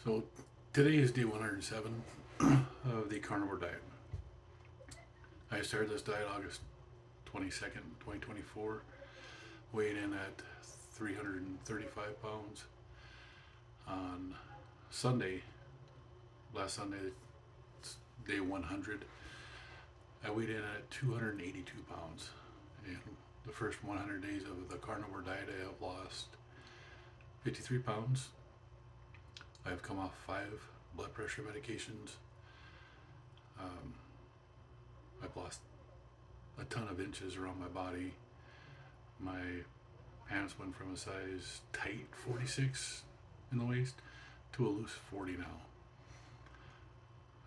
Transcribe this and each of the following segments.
So today is day 107 of the carnivore diet. I started this diet August 22nd, 2024, weighed in at 335 pounds. On Sunday, last Sunday, day 100, I weighed in at 282 pounds. In the first 100 days of the carnivore diet, I have lost 53 pounds. I have come off 5 blood pressure medications. Um, I've lost a ton of inches around my body. My pants went from a size tight 46 in the waist to a loose 40 now.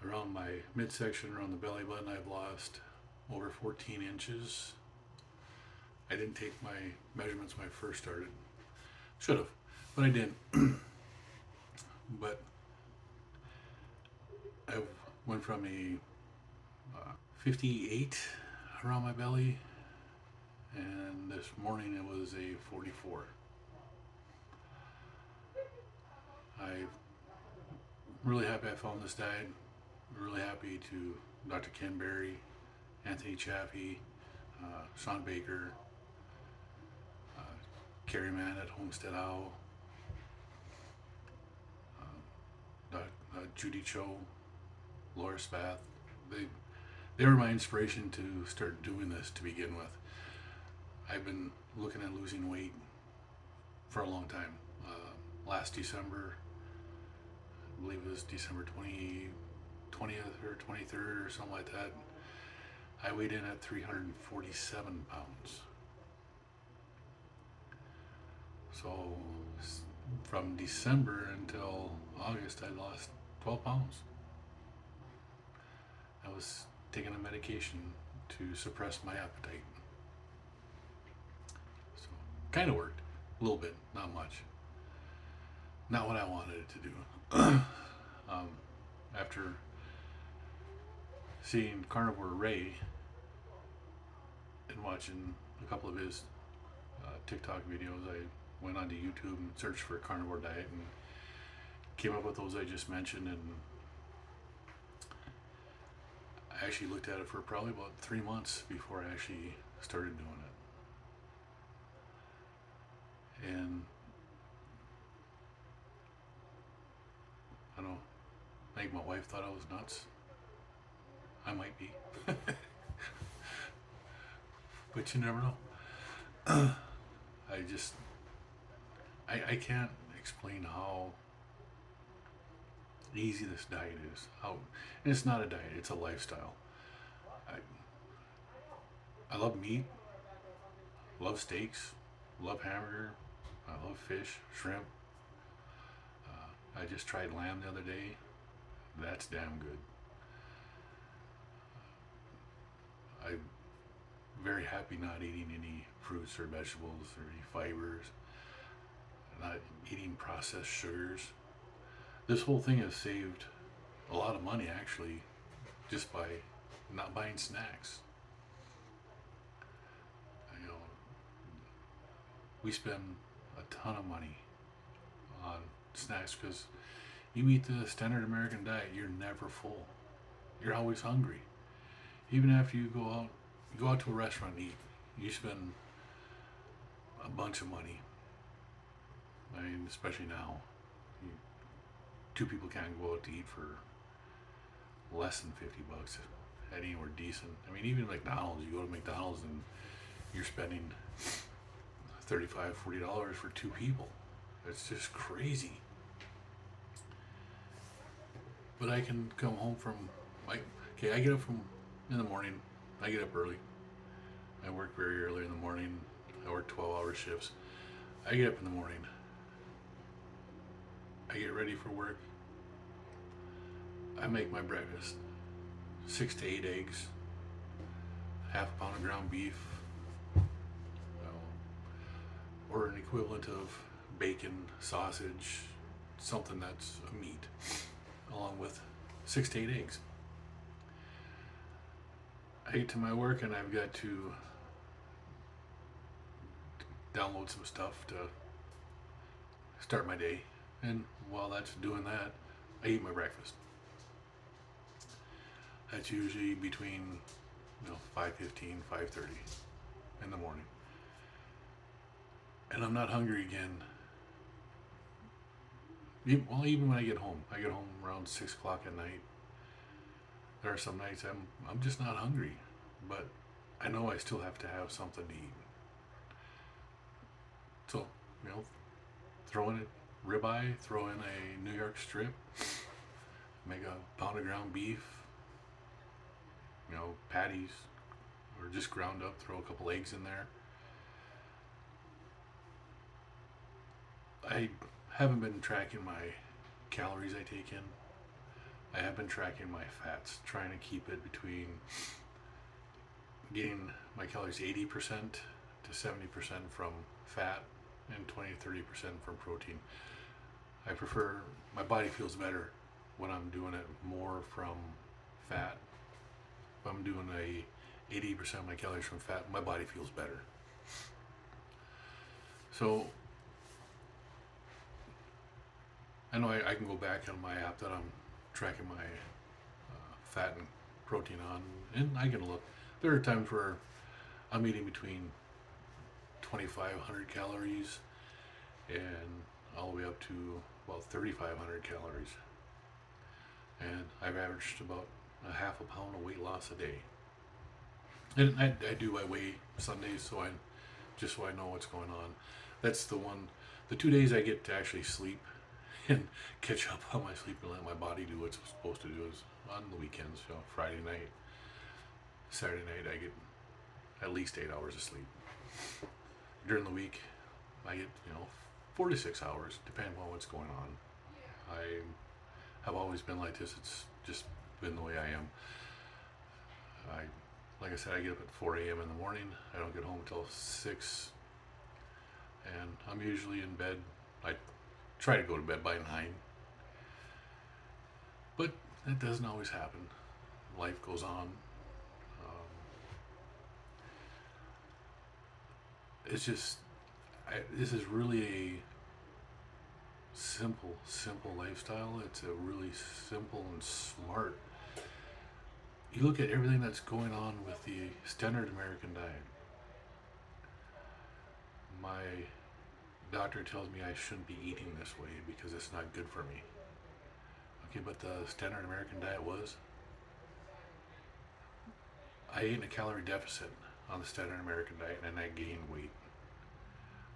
Around my midsection, around the belly button, I've lost over 14 inches. I didn't take my measurements when I first started. Should have, but I didn't. But I went from a 58 around my belly, and this morning it was a 44. I'm really happy I found this diet. Really happy to Dr. Ken Berry, Anthony Chaffee, Sean Baker, uh, Carrie Mann at Homestead Owl, Judy Cho, Laura Spath. They were my inspiration to start doing this to begin with. I've been looking at losing weight for a long time. Last December, I believe it was December 20th or 23rd or something like that, I weighed in at 347 pounds. So from December until August, I lost 12 pounds. I was taking a medication to suppress my appetite. So kind of worked. A little bit, not much. Not what I wanted it to do. After seeing Carnivore Ray and watching a couple of his TikTok videos, I went onto YouTube and searched for carnivore diet and came up with those I just mentioned. And I actually looked at it for probably about 3 months before I actually started doing it. And I don't know, I think my wife thought I was nuts. I might be. But you never know. I just, I can't explain how easy this diet is. And it's not a diet, it's a lifestyle. I, I love meat, love steaks, love hamburger, I love fish, shrimp. I just tried lamb the other day. That's damn good. I'm very happy not eating any fruits or vegetables or any fibers, not eating processed sugars. This whole thing has saved a lot of money actually just by not buying snacks. You know, we spend a ton of money on snacks because you eat the standard American diet, you're never full. You're always hungry. Even after you go out to a restaurant and eat, you spend a bunch of money. I mean, especially now, two people can't go out to eat for less than $50 at anywhere decent. I mean, even McDonald's, you go to McDonald's and you're spending $35, $40 for two people. It's just crazy. But I can come home from, I get up in the morning. I get up early. I work very early in the morning. I work 12-hour shifts. I get up in the morning. I get ready for work. I make my breakfast. 6 to 8 eggs, half a pound of ground beef, or an equivalent of bacon, sausage, something that's a meat, along with 6 to 8 eggs. I get to my work and I've got to download some stuff to start my day. And while that's doing that, I eat my breakfast. That's usually between 5:15, 5:30 in the morning. And I'm not hungry again. Even when I get home around 6 o'clock at night. There are some nights I'm just not hungry, but I know I still have to have something to eat. So, you know, throw in a ribeye, throw in a New York strip, make a pound of ground beef, patties, or just ground up, throw a couple eggs in there. I haven't been tracking my calories I take in. I have been tracking my fats, trying to keep it between getting my calories 80% to 70% from fat and 20 to 30% from protein. I prefer, my body feels better when I'm doing it more from fat. If I'm doing 80% of my calories from fat, my body feels better. So I know I can go back on my app that I'm tracking my fat and protein on, and I can look. There are times where I'm eating between 2,500 calories and all the way up to about 3,500 calories. And I've averaged about a half a pound of weight loss a day. And I do my weigh Sundays, so I know what's going on. That's the 2 days I get to actually sleep and catch up on my sleep and let my body do what it's supposed to do is on the weekends. Friday night, Saturday night, I get at least 8 hours of sleep. During the week, I get 4 to 6 hours, depending on what's going on. I have always been like this. It's just been the way I am. Like I said, I get up at 4 a.m. in the morning. I don't get home until 6, and I'm usually in bed. I try to go to bed by 9, but that doesn't always happen. Life goes on. It's just, this is really a simple lifestyle. It's a really simple and smart. You look at everything that's going on with the standard American diet. My doctor tells me I shouldn't be eating this way because it's not good for me. Okay, but the standard American diet was, I ate in a calorie deficit on the standard American diet and I gained weight.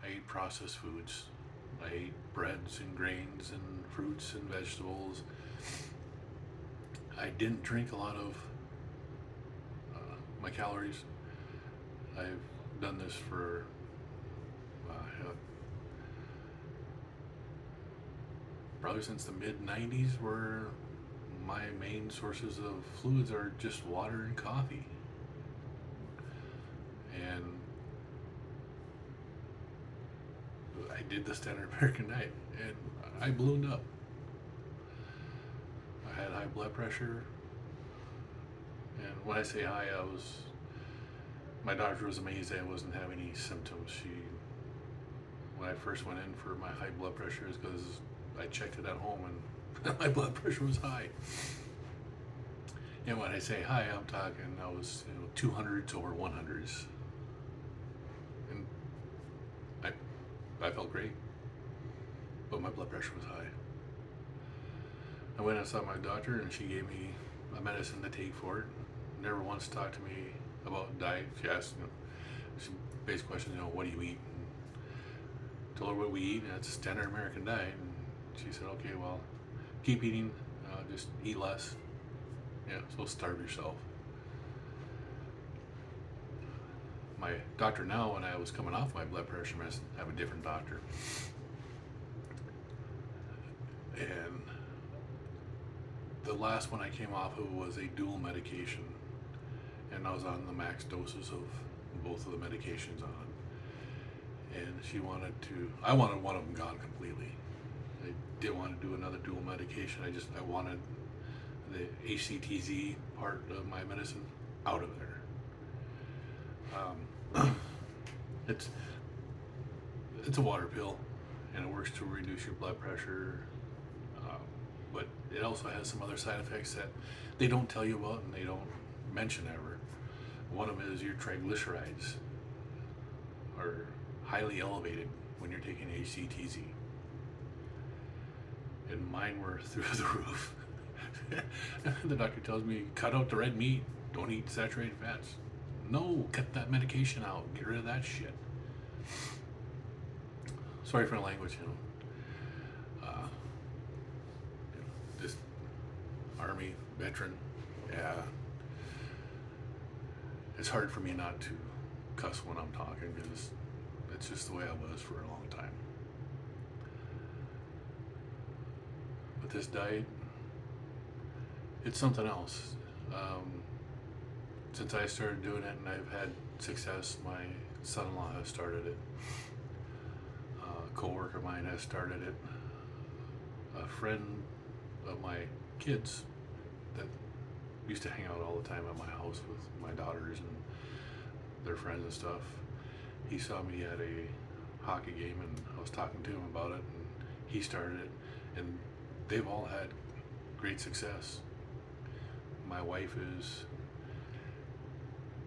I ate processed foods. I ate breads and grains and fruits and vegetables. I didn't drink a lot of my calories. I've done this for probably since the mid 90s, where my main sources of fluids are just water and coffee. And I did the standard American diet and I ballooned up. I had high blood pressure. And when I say high, my doctor was amazed I wasn't having any symptoms. When I first went in for my high blood pressure, is because I checked it at home and my blood pressure was high. And when I say high, I'm talking I was 200s over 100s. And I felt great, but my blood pressure was high. I went and saw my doctor and she gave me a medicine to take for it. Never once talked to me about diet. She asked, some basic questions, what do you eat? And told her what we eat, and it's a standard American diet. And she said, okay, well, keep eating, just eat less. So starve yourself. My doctor now, when I was coming off my blood pressure medicine, I have a different doctor. And the last one I came off of was a dual medication. And I was on the max doses of both of the medications on it. And I wanted one of them gone completely. I didn't want to do another dual medication. I wanted the ACTZ part of my medicine out of there. It's a water pill, and it works to reduce your blood pressure, but it also has some other side effects that they don't tell you about and they don't mention ever. One of them is your triglycerides are highly elevated when you're taking HCTZ. And mine were through the roof. The doctor tells me, cut out the red meat, don't eat saturated fats. No, cut that medication out, get rid of that shit. Sorry for the language, this Army veteran, yeah. It's hard for me not to cuss when I'm talking because it's just the way I was for a long time. But this diet, it's something else. Since I started doing it and I've had success, my son-in-law has started it. A co-worker of mine has started it. A friend of my kids that used to hang out all the time at my house with my daughters and their friends and stuff. He saw me at a hockey game and I was talking to him about it and he started it and they've all had great success. My wife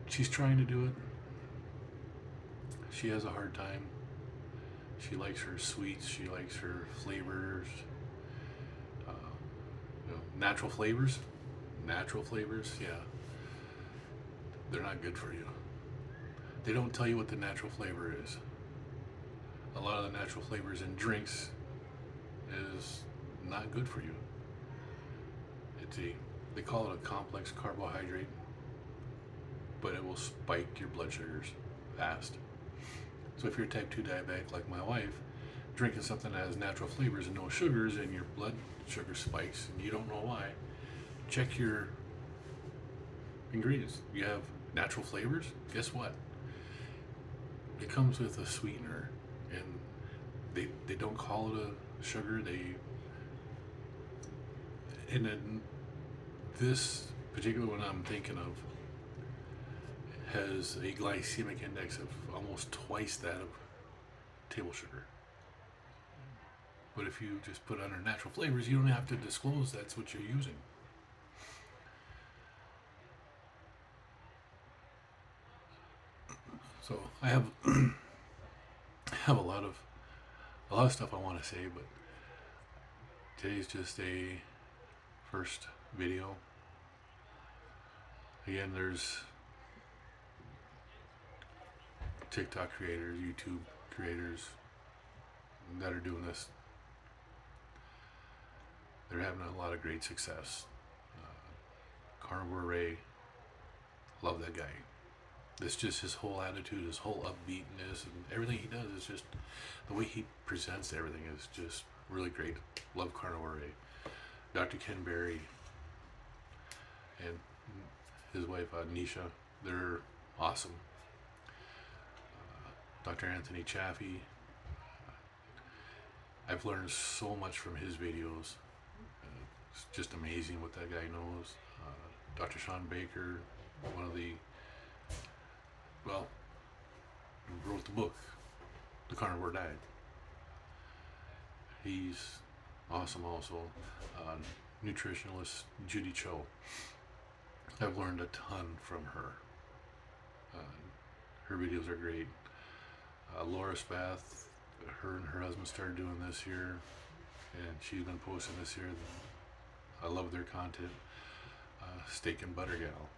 she's trying to do it. She has a hard time. She likes her sweets, she likes her flavors, natural flavors, yeah. They're not good for you. They don't tell you what the natural flavor is. A lot of the natural flavors in drinks is not good for you. They call it a complex carbohydrate, but it will spike your blood sugars fast. So if you're a type 2 diabetic like my wife, drinking something that has natural flavors and no sugars and your blood sugar spikes and you don't know why, check your ingredients. You have natural flavors, guess what? It comes with a sweetener and they don't call it a sugar, and then this particular one I'm thinking of has a glycemic index of almost twice that of table sugar. But if you just put under natural flavors, you don't have to disclose that's what you're using. So I have have a lot of stuff I want to say, but today's just a first video. Again, there's TikTok creators, YouTube creators that are doing this. They're having a lot of great success. Carnivore Ray, love that guy. It's just his whole attitude, his whole upbeatness, and everything he does is just, the way he presents everything is just really great. Love Carnivore Ray. Dr. Ken Berry and his wife Nisha, they're awesome. Dr. Anthony Chaffee, I've learned so much from his videos. It's just amazing what that guy knows. Dr. Sean Baker, one of the, wrote the book, The Carnivore Diet. He's awesome also. Nutritionalist Judy Cho. I've learned a ton from her. Her videos are great. Laura Spath, her and her husband started doing this year, and she's been posting this year. I love their content. Steak and Butter Gal.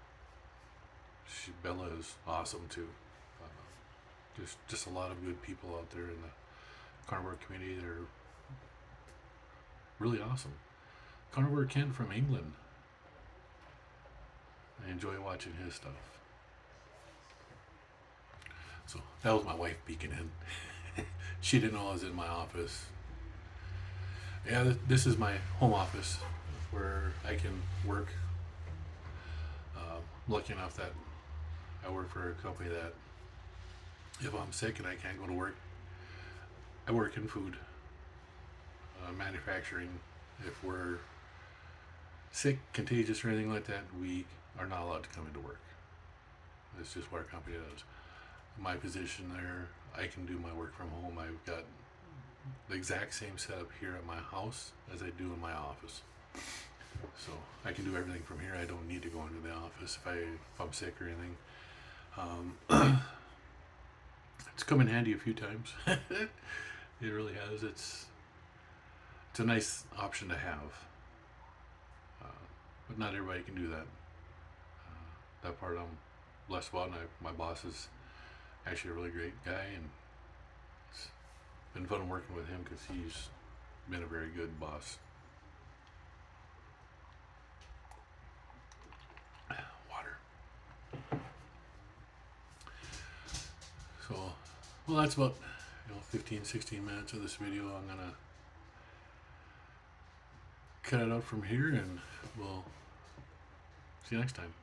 Bella is awesome too. Just a lot of good people out there in the carnivore community that are really awesome. Carnivore Ken from England. I enjoy watching his stuff. So that was my wife peeking in. She didn't know I was in my office. Yeah, this is my home office where I can work. Lucky enough that I work for a company that if I'm sick and I can't go to work, I work in food, manufacturing. If we're sick, contagious, or anything like that, we are not allowed to come into work. That's just what our company does. My position there, I can do my work from home. I've got the exact same setup here at my house as I do in my office. So I can do everything from here. I don't need to go into the office if I'm sick or anything. It's come in handy a few times. It really has. It's a nice option to have, but not everybody can do that. That part I'm blessed about. And my boss is actually a really great guy, and it's been fun working with him because he's been a very good boss. Water. So, well, that's about 15, 16 minutes of this video. I'm gonna cut it out from here, and we'll see you next time.